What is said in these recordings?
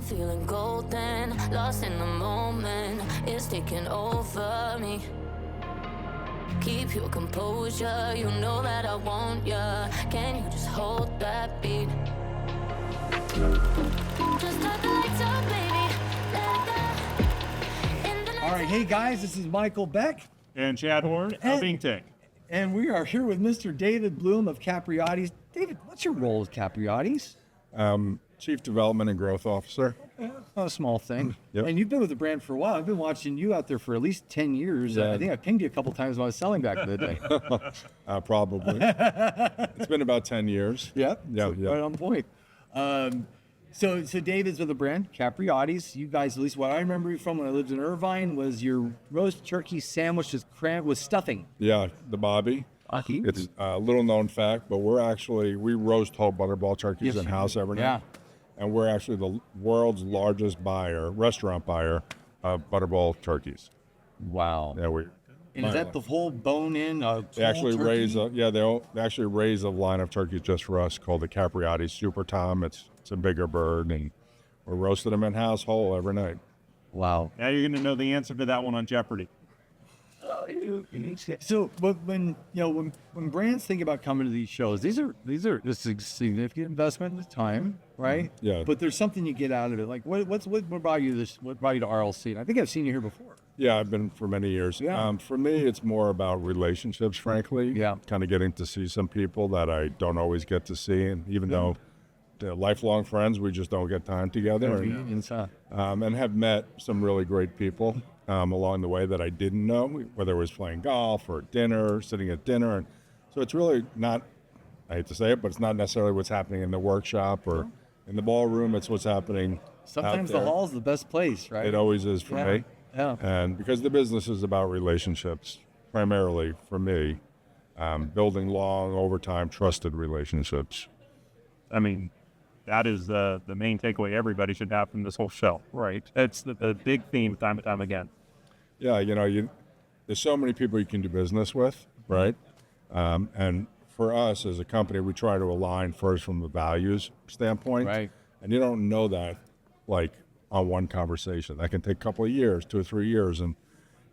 feeling golden, lost in the moment. It's taking over me. Keep your composure, you know that I want ya. Can you just hold that beat? Just turn the lights up, baby. All right, hey guys, this is Michael Beck. And Chad Horn of Inktank. And we are here with Mr. David Bloom of Capriotti's. David, what's your role at Capriotti's? Chief Development and Growth Officer. Not a small thing. Yep. And you've been with the brand for a while. I've been watching you out there for at least 10 years. Yeah. I think I pinged you a couple times when I was selling back in the day. Probably. It's been about 10 years. Yep. Yeah, yeah. Right on point. So David's with the brand, Capriotti's. You guys, at least what I remember you from when I lived in Irvine, was your roast turkey sandwich with stuffing. Yeah, the Bobby. It's a little known fact, but we roast whole Butterball turkeys Yes, in-house every night. Yeah. And we're actually the world's largest restaurant buyer of Butterball turkeys. Wow. Yeah, And is that the whole bone-in? They actually raise a line of turkeys just for us called the Capriotti Super Tom. It's a bigger bird, and we're roasting them in-house whole every night. Wow. Now you're going to know the answer to that one on Jeopardy. So, but when brands think about coming to these shows, these are a significant investment in time, right? Yeah. But there's something you get out of it. Like what brought you What brought you to RLC? And I think I've seen you here before. Yeah, I've been for many years. Yeah. For me, it's more about relationships, frankly. Yeah. Kind of getting to see some people that I don't always get to see, and even though they're lifelong friends, we just don't get time together. And have met some really great people along the way that I didn't know, whether it was playing golf or dinner, sitting at dinner. And so it's really not, I hate to say it, but it's not necessarily what's happening in the workshop or in the ballroom. It's what's happening Sometimes out there. the hall's the best place, right? It always is for me. Yeah. And because the business is about relationships, primarily for me, building long, over time, trusted relationships. I mean, that is the main takeaway everybody should have from this whole show, right? It's the big theme time and time again. Yeah, there's so many people you can do business with, right? And for us as a company, we try to align first from the values standpoint. Right. And you don't know that, like, on one conversation. That can take a couple of years, 2 or 3 years, and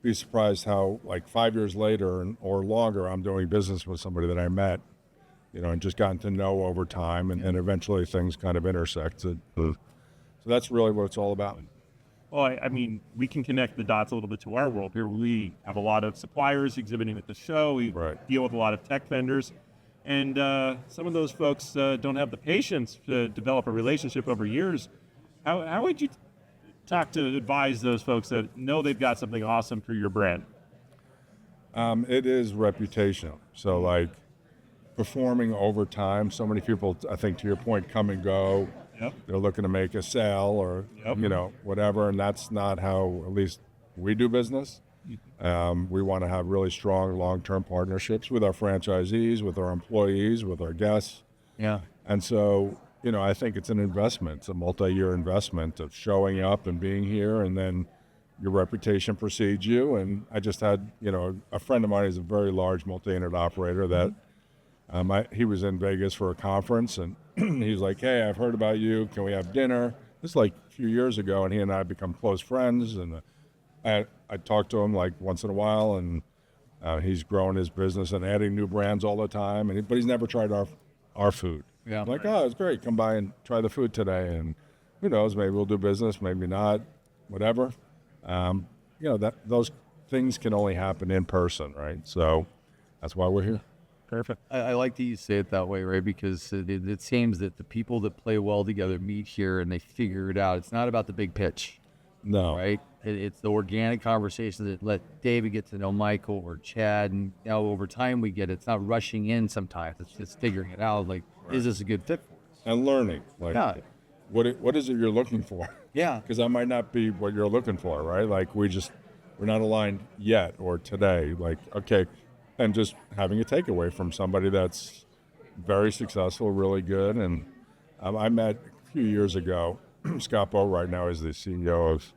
be surprised how, like, 5 years later or longer, I'm doing business with somebody that I met, and just gotten to know over time, and eventually things kind of intersect. So that's really what it's all about. Well, I mean, we can connect the dots a little bit to our world here. We have a lot of suppliers exhibiting at the show. We deal with a lot of tech vendors. And some of those folks don't have the patience to develop a relationship over years. How would you advise those folks that know they've got something awesome for your brand? It is reputational. So, like, performing over time, so many people, I think, to your point, come and go. Yep. They're looking to make a sale or, whatever, and that's not how, at least, we do business. We want to have really strong long-term partnerships with our franchisees, with our employees, with our guests. Yeah. And so, I think it's an investment. It's a multi-year investment of showing up and being here, and then your reputation precedes you. And I just had, a friend of mine is a very large multi-unit operator that he was in Vegas for a conference, and he's like, "Hey, I've heard about you. Can we have dinner?" This is like a few years ago, and he and I have become close friends. And I talk to him like once in a while, and he's growing his business and adding new brands all the time. But he's never tried our food. Yeah. I'm like, oh, it's great. Come by and try the food today, and who knows? Maybe we'll do business, maybe not, whatever. Those things can only happen in person, right? So that's why we're here. Perfect. I like that you say it that way, right? Because it seems that the people that play well together meet here and they figure it out. It's not about the big pitch. No. Right? It's the organic conversations that let David get to know Michael or Chad, and now over time we get it. It's not rushing in sometimes. It's just figuring it out. Like, is this a good fit for us? And learning. Like, what is it you're looking for? Yeah. Because I might not be what you're looking for, right? Like, we're not aligned yet or today. Like, okay, and just having a takeaway from somebody that's very successful, really good. And I met a few years ago, Scott Bowe right now is the CEO of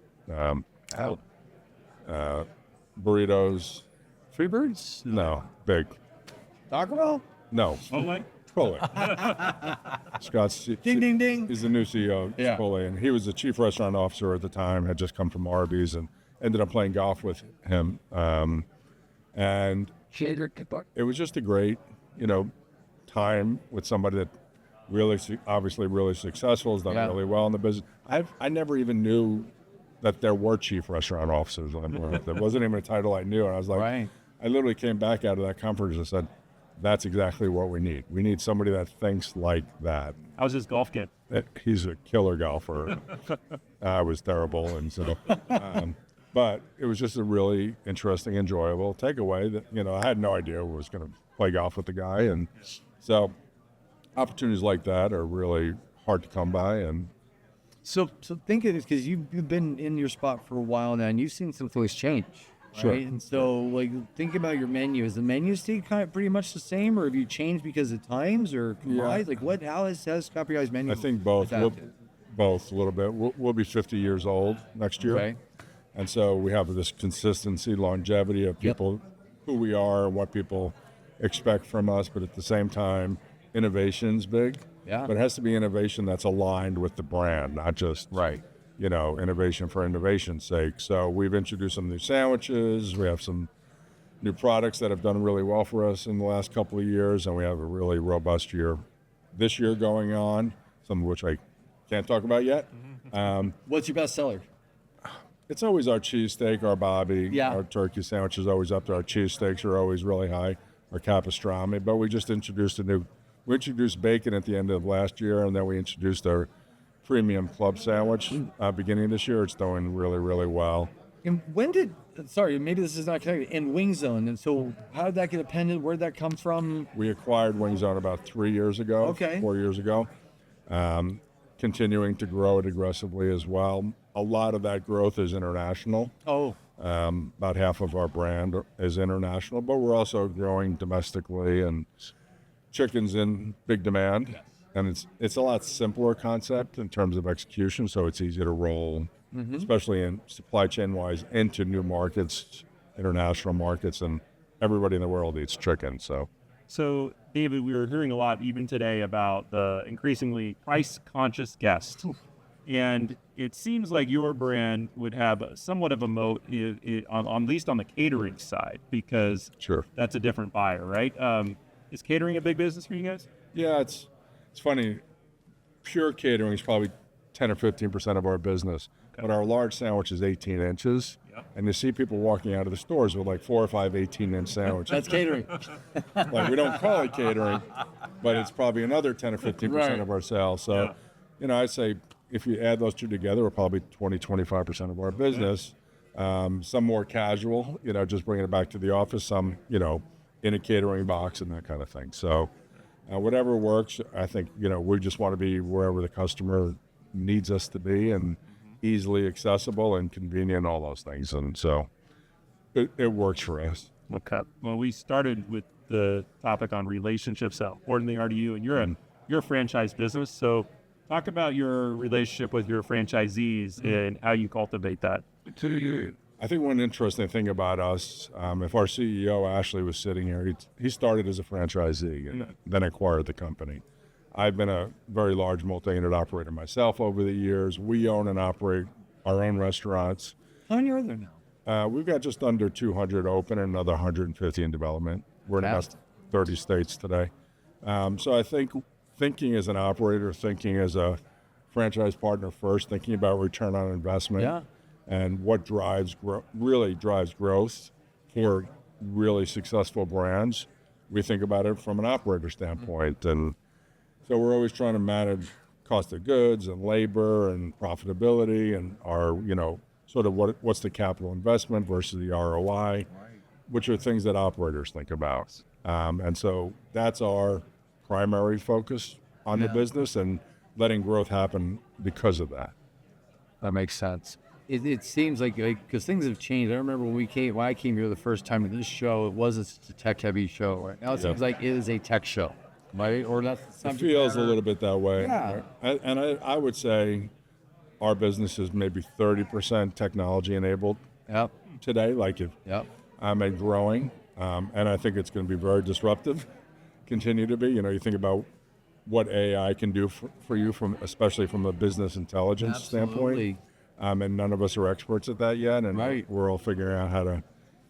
Burritos. Freebirds? No, big. Taco Bell? No. Oh, like Chipotle. Scott's Ding, ding, ding. He's the new CEO of Yeah. Chipotle, and he was the chief restaurant officer at the time. Had just come from Arby's, and ended up playing golf with him. And it was just a great, time with somebody that obviously really successful, has done really well in the business. I never even knew that there were chief restaurant officers when I worked. There wasn't even a title I knew, and I was like, Right. I literally came back out of that conference and said, that's exactly what we need. We need somebody that thinks like that. How's his golf game? He's a killer golfer. I was terrible, and so, but it was just a really interesting, enjoyable takeaway. That I had no idea I was going to play golf with the guy, and so opportunities like that are really hard to come by. And So think of this, because you've been in your spot for a while now, and you've seen some things change. Sure. Right? And so, think about your menu. Is the menu stay kind of pretty much the same, or have you changed because of times or combined? How has Capriotti's menu? I think both. adapted? Both a little bit. We'll be 50 years old next year, Okay. and so we have this consistency, longevity of people, who we are, and what people expect from us. But at the same time, innovation's big. Yeah. But it has to be innovation that's aligned with the brand, not just innovation for innovation's sake. So we've introduced some new sandwiches. We have some new products that have done really well for us in the last couple of years, and we have a really robust year this year going on, some of which I can't talk about yet. What's your best seller? It's always our cheesesteak, our Bobby. Yeah. Our turkey sandwich is always up there. Our cheesesteaks are always really high. Our capastrami. But we just introduced we introduced bacon at the end of last year, and then we introduced our premium club sandwich beginning of this year. It's doing really, really well. And maybe this is not connected, in Wing Zone. And so how did that get appended? Where did that come from? We acquired Wing Zone about 3 years ago, Okay. 4 years ago, continuing to grow it aggressively as well. A lot of that growth is international. Oh, About half of our brand is international, but we're also growing domestically, and chicken's in big demand. Yes. And it's a lot simpler concept in terms of execution, so it's easy to roll, especially in supply chain wise, into new markets, international markets, and everybody in the world eats chicken. So, David, we were hearing a lot even today about the increasingly price-conscious guest. And it seems like your brand would have somewhat of a moat, at least on the catering side, because Sure. that's a different buyer, right? Is catering a big business for you guys? Yeah, it's funny. Pure catering is probably 10 or 15% of our business, but our large sandwich is 18 inches. Yep. And you see people walking out of the stores with like 4 or 5 18-inch sandwiches. that's catering. Like, we don't call it catering, but it's probably another 10 or 15% Right. of our sales. So, I'd say if you add those two together, we're probably 20, 25% of our business. Some more casual, just bringing it back to the office, some, in a catering box and that kind of thing. So whatever works, I think, we just want to be wherever the customer needs us to be, and easily accessible and convenient, all those things. And so it works for us. Okay. Well, we started with the topic on relationships, how important they are to you, and you're a franchise business. So talk about your relationship with your franchisees and how you cultivate that. I think one interesting thing about us, if our CEO, Ashley, was sitting here, he started as a franchisee and then acquired the company. I've been a very large multi-unit operator myself over the years. We own and operate our own restaurants. How many are there now? We've got just under 200 open and another 150 in development. We're in about 30 states today. So I think thinking as an operator, thinking as a franchise partner first, thinking about return on investment and what really drives growth for really successful brands. We think about it from an operator standpoint. And so we're always trying to manage cost of goods and labor and profitability and our, sort of what's the capital investment versus the ROI, which are things that operators think about. And so that's our primary focus on the business, and letting growth happen because of that. That makes sense. It seems like, because things have changed. I remember when I came here the first time to this show, it wasn't such a tech-heavy show. Right now it seems like it is a tech show, right? Or that's It feels a little bit that way. Yeah. I would say our business is maybe 30% technology enabled today, and growing. And I think it's going to be very disruptive continue to be. You think about what AI can do for you, especially from a business intelligence standpoint. And none of us are experts at that yet, and we're all figuring out how to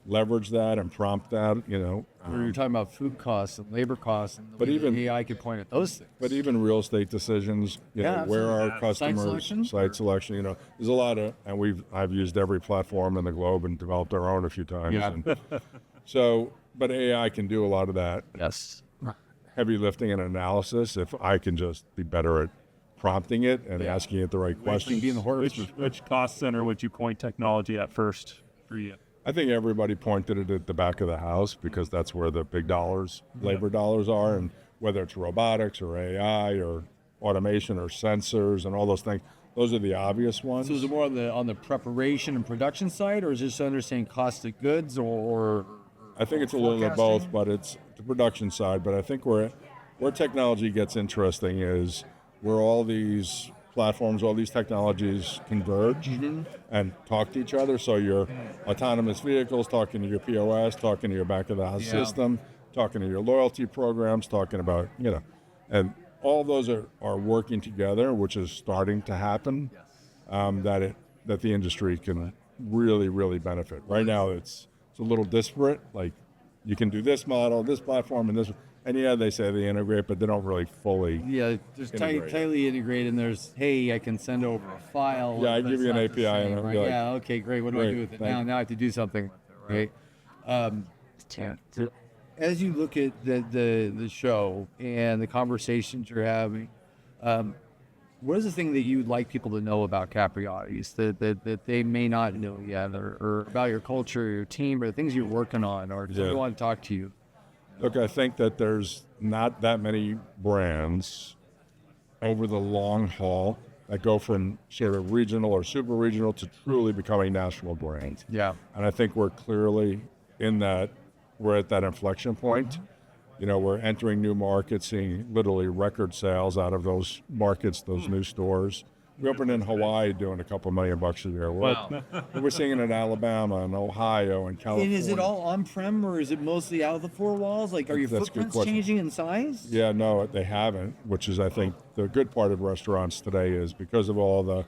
leverage that and prompt that. You're talking about food costs and labor costs, and but even AI could point at those things. But even real estate decisions, where our customers, site selection, there's a lot of, and I've used every platform in the globe and developed our own a few times. Yeah. And so, but AI can do a lot of that. Yes. Heavy lifting and analysis. If I can just be better at prompting it and asking it the right questions. Which cost center would you point technology at first for you? I think everybody pointed it at the back of the house because that's where the big dollars, labor dollars are, and whether it's robotics or AI or automation or sensors and all those things, those are the obvious ones. So is it more on the preparation and production side, or is it just understanding cost of goods, or I think it's a little of both, but it's the production side. But I think where technology gets interesting is where all these platforms, all these technologies converge and talk to each other. So your autonomous vehicles talking to your POS, talking to your back of the house system, talking to your loyalty programs, talking about, and all those are working together, which is starting to happen, that the industry can really, really benefit. Right now it's a little disparate. Like you can do this model, this platform, and this. And they say they integrate, but they don't really fully. Yeah, there's tightly integrated, and there's, hey, I can send over a file. Yeah, I give you an API, and I'm like, yeah, okay, great. What do I do with it now? I have to do something, right? As you look at the show and the conversations you're having, what is the thing that you'd like people to know about Capriotti's that they may not know yet, or about your culture, your team, or the things you're working on, or just want to talk to you? Look, I think that there's not that many brands over the long haul that go from sort of regional or super regional to truly becoming national brands. Yeah. And I think we're clearly we're at that inflection point. We're entering new markets, seeing literally record sales out of those markets, those new stores. We opened in Hawaii doing a couple $1 million a year. We're seeing it in Alabama and Ohio and California. And is it all on-prem, or is it mostly out of the four walls? Like, are your footprints changing in size? Yeah, no, they haven't, which is, I think, the good part of restaurants today is because of all the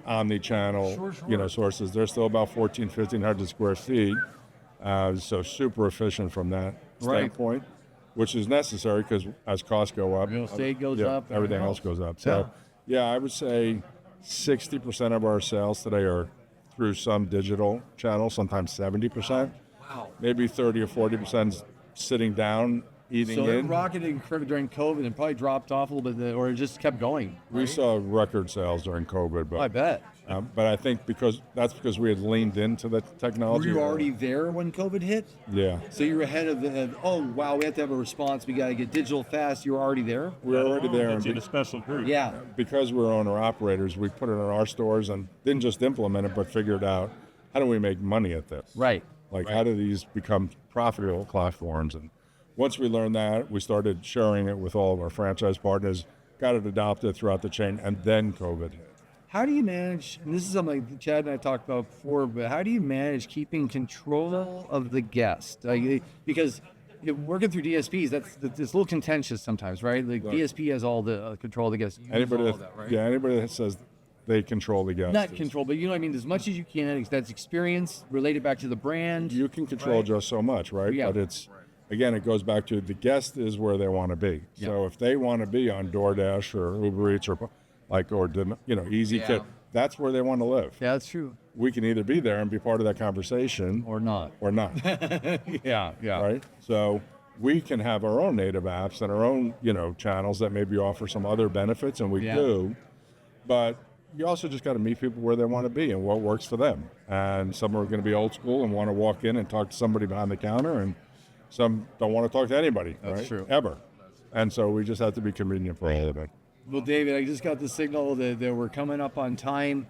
omni-channel, sources, they're still about 1,500 square feet. So super efficient from that standpoint, which is necessary because as costs go up, real estate goes up, everything else goes up. So, I would say 60% of our sales today are through some digital channel, sometimes 70%. Wow. Maybe 30 or 40% sitting down, eating in. So it rocketed during COVID and probably dropped off a little bit, or it just kept going. We saw record sales during COVID. But I bet. But I think because we had leaned into the technology. Were you already there when COVID hit? Yeah. So you were ahead of we have to have a response. We got to get digital fast. You were already there? We were already there. It's in a special group. Yeah. Because we're owner-operators, we put it in our stores and didn't just implement it, but figured out, how do we make money at this? Right. How do these become profitable platforms? And once we learned that, we started sharing it with all of our franchise partners, got it adopted throughout the chain, and then COVID hit. How do you manage, and this is something Chad and I talked about before, but how do you manage keeping control of the guest? Because working through DSPs, it's a little contentious sometimes, right? DSP has all the control of the guest. Anybody that says they control the guest. Not control, but you know what I mean? As much as you can, that's experience, related back to the brand. You can control just so much, right? Yeah. But again, it goes back to the guest is where they want to be. Yeah. So if they want to be on DoorDash or Uber Eats or Easy Kit, that's where they want to live. Yeah, that's true. We can either be there and be part of that conversation or not. Yeah. Right? So we can have our own native apps and our own, channels that maybe offer some other benefits, and we do. But you also just got to meet people where they want to be and what works for them. And some are going to be old school and want to walk in and talk to somebody behind the counter, and some don't want to talk to anybody. That's true. Ever. And so we just have to be convenient for all of it. Well, David, I just got the signal that we're coming up on time.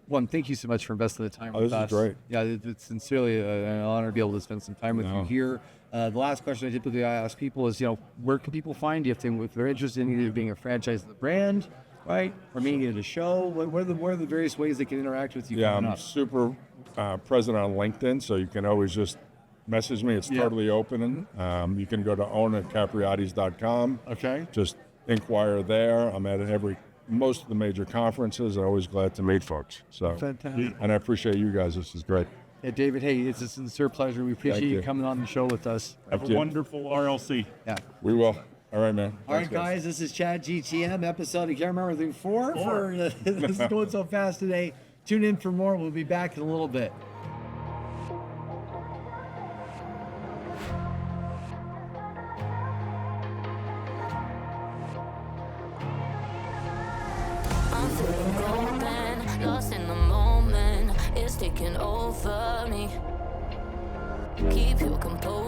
One, thank you so much for investing the time with us. This is great. Yeah, it's sincerely an honor to be able to spend some time with you here. The last question I typically ask people is, where can people find you if they're interested in either being a franchise of the brand, right, or being at a show? What are the various ways they can interact with you? Yeah, I'm super present on LinkedIn, so you can always just message me. It's totally open. You can go to own@capriottis.com. Okay. Just inquire there. I'm at most of the major conferences. I'm always glad to meet folks. So Fantastic. And I appreciate you guys. This is great. Yeah, David, hey, it's a sincere pleasure. We appreciate you you. coming on the show with us. Have a wonderful RLC. Yeah. We will. All right, man. All right, guys, this is Chad GTM, episode, you can't remember, I think 4. This is going so fast today. Tune in for more. We'll be back in a little bit. I'm feeling golden, lost in the moment. It's taking over me. Keep your composure.